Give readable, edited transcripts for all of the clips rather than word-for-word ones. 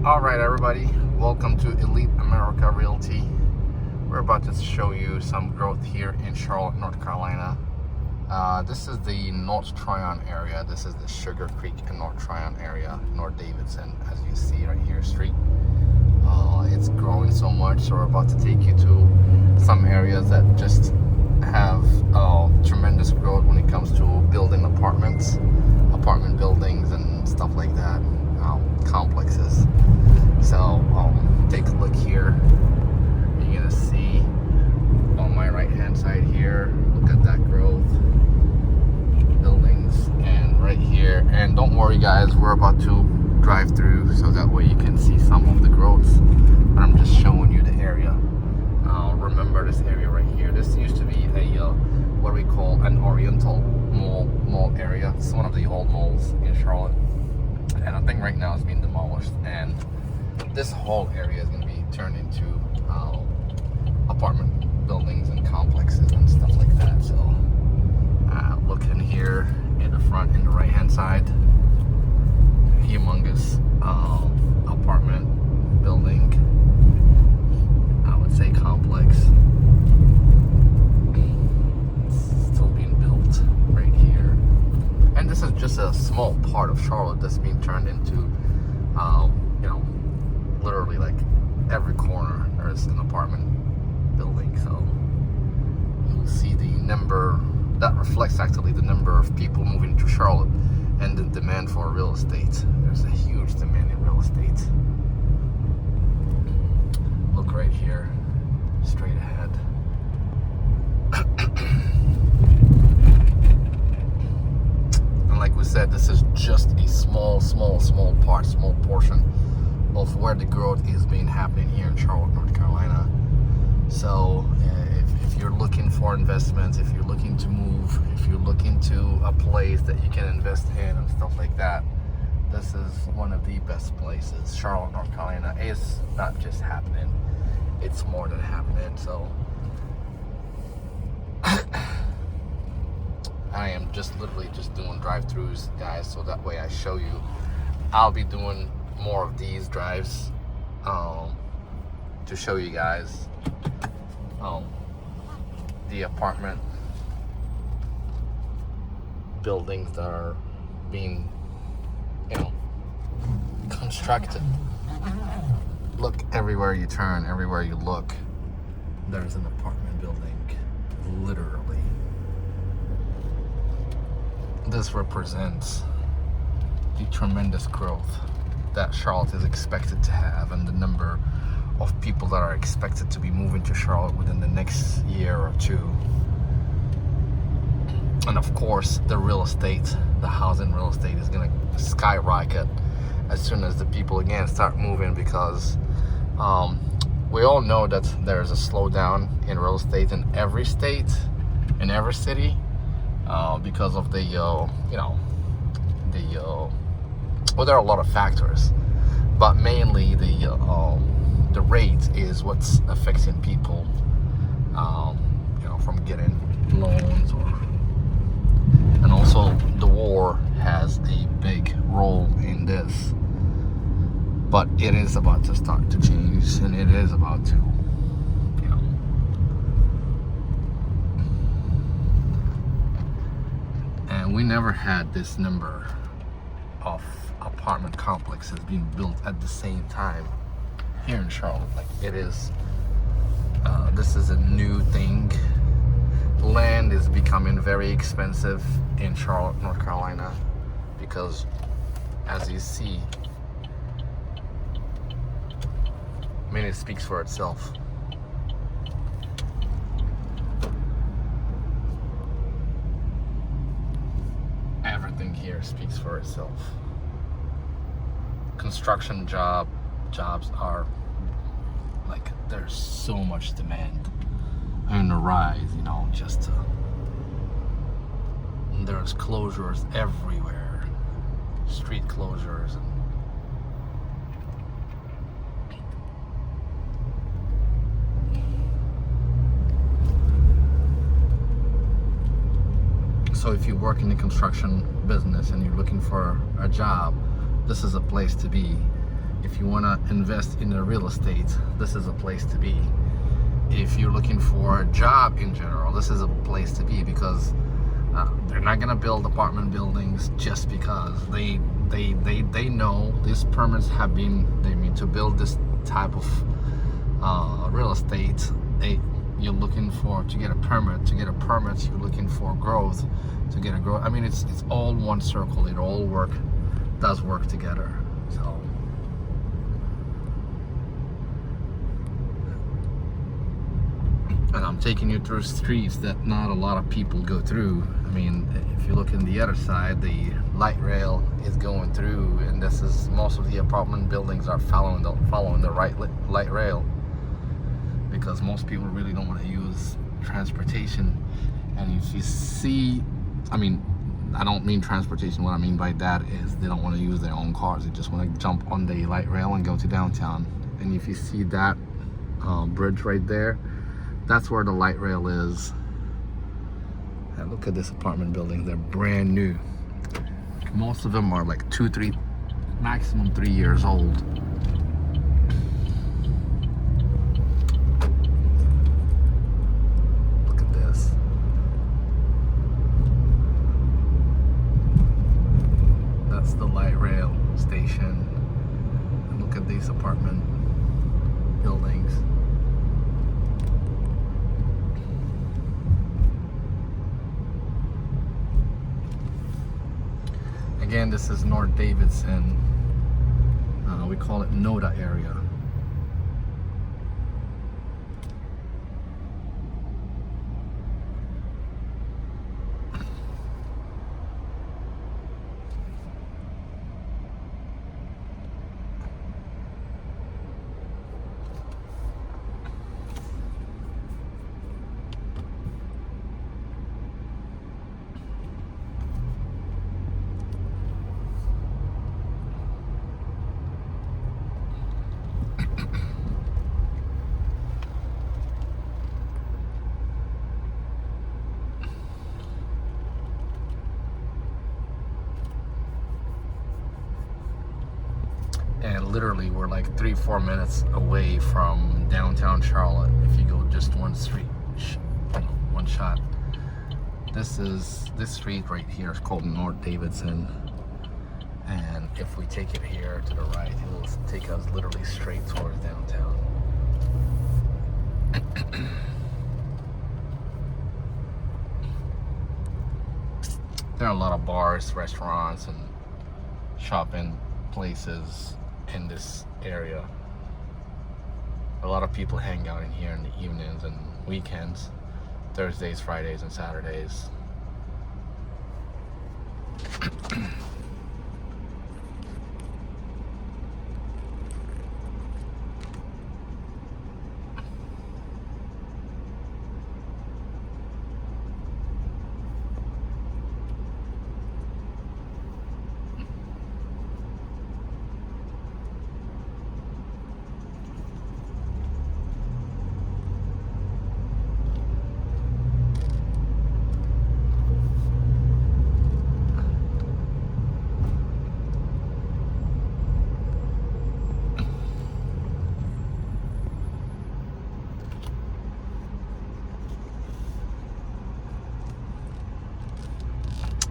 All right, everybody, welcome to Elite America Realty. We're about to show you some growth here in Charlotte, North Carolina. This is the North Tryon area. This is the Sugar Creek and North Tryon area, North Davidson, as you see right here, street. It's growing so much, so we're about to take you to some areas that just have tremendous growth when it comes to building apartment buildings and stuff like that, complexes. So take a look here. You're gonna see on my right hand side here, look at that growth, buildings, and right here. And don't worry guys, we're about to drive through so that way you can see some of the growth, but I'm just showing you the area. Remember this area right here, this used to be a what we call an Oriental mall area. It's one of the old malls in Charlotte, and I think right now it's being demolished, and this whole area is going to be turned into apartment buildings and complexes and stuff like that. So look in here in the front, in the right hand side, humongous apartment building, I would say complex. It's still being built right here, and this is just a small part of Charlotte that's being turned into literally like every corner there's an apartment building. So you'll see the number that reflects actually the number of people moving to Charlotte and the demand for real estate. There's a huge demand in real estate. Look right here, straight ahead. And like we said, this is just a small portion of where the growth is being happening here in Charlotte, North Carolina. So if you're looking for investments, if you're looking to move, if you're looking to a place that you can invest in and stuff like that, this is one of the best places. Charlotte, North Carolina is not just happening, it's more than happening. So I am just literally just doing drive-throughs, guys, so that way I show you. I'll be doing more of these drives to show you guys the apartment buildings that are being constructed. Look, everywhere you turn, everywhere you look, there's an apartment building, literally. This represents the tremendous growth that Charlotte is expected to have, and the number of people that are expected to be moving to Charlotte within the next year or two. And of course, the real estate, the housing real estate is going to skyrocket as soon as the people again start moving, because we all know that there's a slowdown in real estate in every state, in every city, because of the well, there are a lot of factors, but mainly the rate is what's affecting people, from getting loans, and also the war has a big role in this. But it is about to start to change, and it is about to, and we never had this number of apartment complexes being built at the same time here in Charlotte. Like, it is this is a new thing. Land is becoming very expensive in Charlotte, North Carolina, because as you see, I mean, it speaks for itself. Everything here speaks for itself. Construction jobs are like, there's so much demand on the rise, there's closures everywhere, street closures, so if you work in the construction business and you're looking for a job, this is a place to be. If you want to invest in the real estate, this is a place to be. If you're looking for a job in general, this is a place to be, because they're not gonna build apartment buildings just because they know these permits have been. They mean to build this type of real estate. You're looking for to get a permit. To get a permit, you're looking for growth. To get a growth, I mean, it's all one circle. It all does work together. So. And I'm taking you through streets that not a lot of people go through. I mean, if you look in the other side, the light rail is going through, and this is most of the apartment buildings are following the light rail, because most people really don't want to use transportation. And if you see, I mean, I don't mean transportation. What I mean by that is they don't want to use their own cars. They just want to jump on the light rail and go to downtown. And if you see that bridge right there, that's where the light rail is. And look at this apartment building. They're brand new. Most of them are like 2, 3, maximum 3 years old. Look at this. That's the light rail station. And look at these apartment buildings. Again, this is North Davidson. We call it NODA area. And literally we're like 3-4 minutes away from downtown Charlotte if you go just one street, one shot. This street right here is called North Davidson, and if we take it here to the right, it will take us literally straight towards downtown. There are a lot of bars, restaurants, and shopping places in this area. A lot of people hang out in here in the evenings and weekends, Thursdays, Fridays, and Saturdays.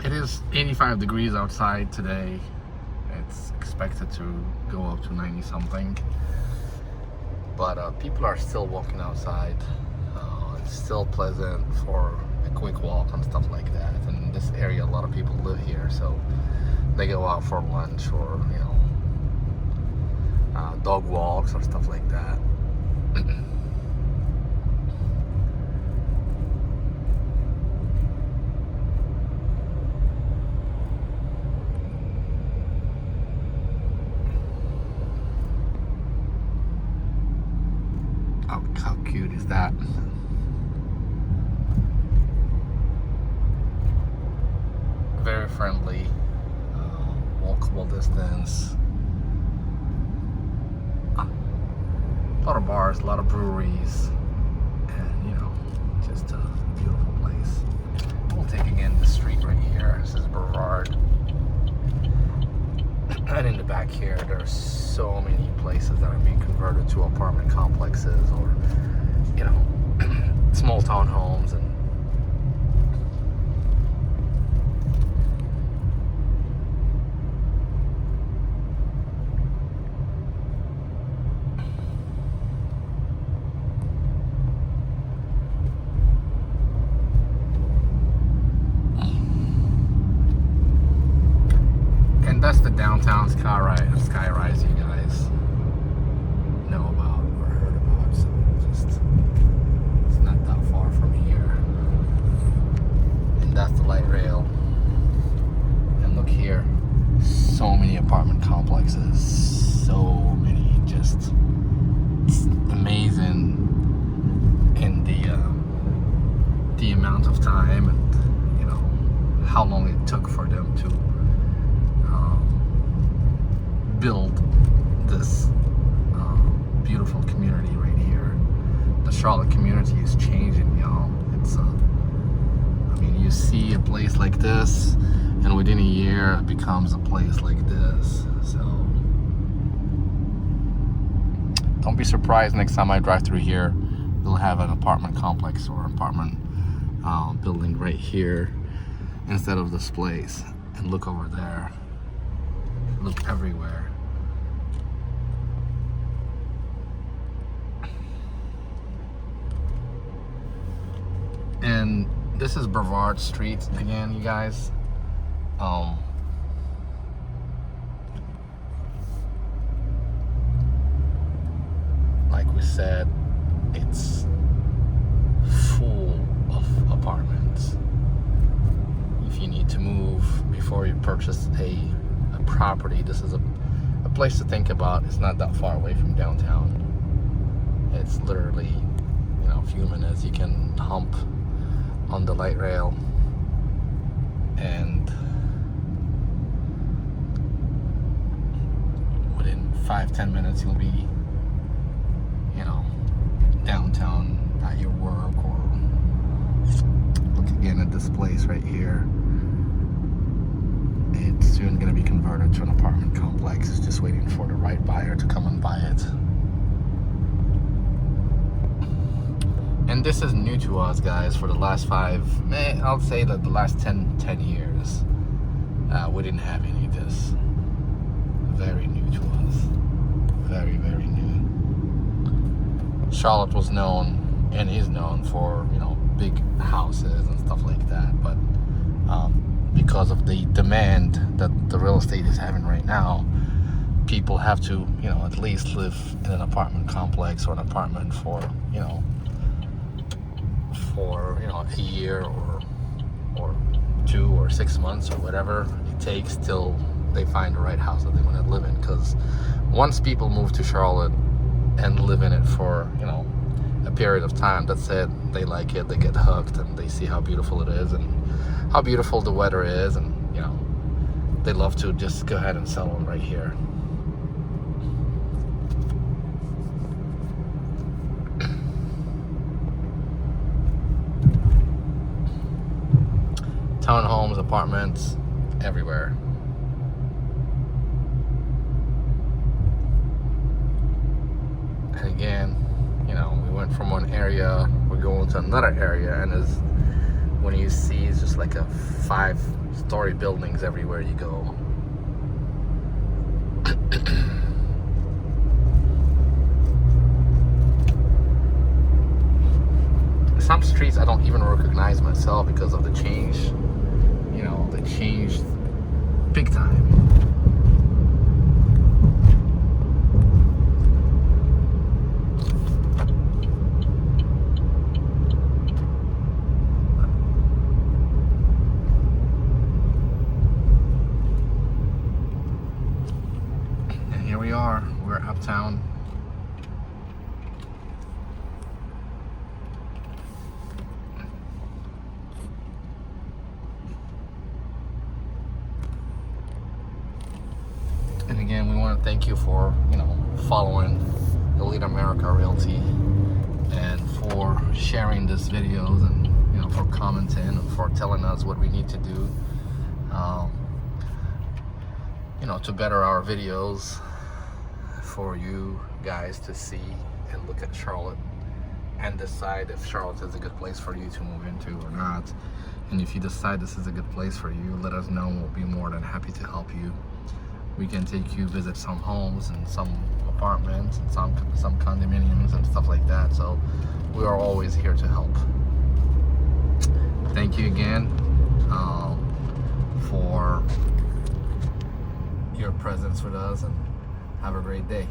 It is 85 degrees outside today. It's expected to go up to 90 something. But people are still walking outside. It's still pleasant for a quick walk and stuff like that. And in this area, a lot of people live here, so they go out for lunch or, you know, dog walks or stuff like that. How cute is that? Very friendly, walkable distance. A lot of bars, a lot of breweries, and you know, just a beautiful place. We'll take again the street right here. This is Brevard. And in the back here, there's so many places that are being converted to apartment complexes, or, you know, small town homes. And that's the downtown skyrise you guys know about or heard about. So it's not that far from here. And that's the light rail. And look here, so many apartment complexes, so many, just it's amazing in the amount of time and, you know, how long it took for them to build this beautiful community right here. The Charlotte community is changing, y'all. It's I mean, you see a place like this, and within a year it becomes a place like this. So don't be surprised next time I drive through here, we'll have an apartment complex or apartment building right here instead of this place. And look over there, look everywhere. And this is Brevard Street again, you guys. Like we said, it's full of apartments. If you need to move before you purchase a property, this is a place to think about. It's not that far away from downtown. It's literally, you know, a few minutes. You can hump on the light rail and within 5-10 minutes you'll be, you know, downtown at your work. Or look again at this place right here. It's soon going to be converted to an apartment complex. It's just waiting for the right buyer to come and buy it. And this is new to us, guys. For the last I'll say that the last 10 years, we didn't have any of this. Very new to us. Very, very new. Charlotte was known and is known for, you know, big houses and stuff like that. But because of the demand that the real estate is having right now, people have to, you know, at least live in an apartment complex or an apartment for, you know, a year or 2 or 6 months or whatever it takes till they find the right house that they want to live in. Because once people move to Charlotte and live in it for, you know, a period of time, that's it. They like it, they get hooked, and they see how beautiful it is and how beautiful the weather is, and, you know, they love to just go ahead and settle right here. Townhomes, apartments, everywhere. And again, you know, we went from one area, we're going to another area, and when you see, it's just like a 5-story buildings everywhere you go. Some streets I don't even recognize myself because of the change. You know, they changed big time. And here we are, we're uptown. And again, we want to thank you for, you know, following Elite America Realty and for sharing these videos and, you know, for commenting and for telling us what we need to do. you know, to better our videos for you guys to see and look at Charlotte and decide if Charlotte is a good place for you to move into or not. And if you decide this is a good place for you, let us know. We'll be more than happy to help you. We can take you visit some homes and some apartments and some condominiums and stuff like that. So we are always here to help. Thank you again for your presence with us, and have a great day.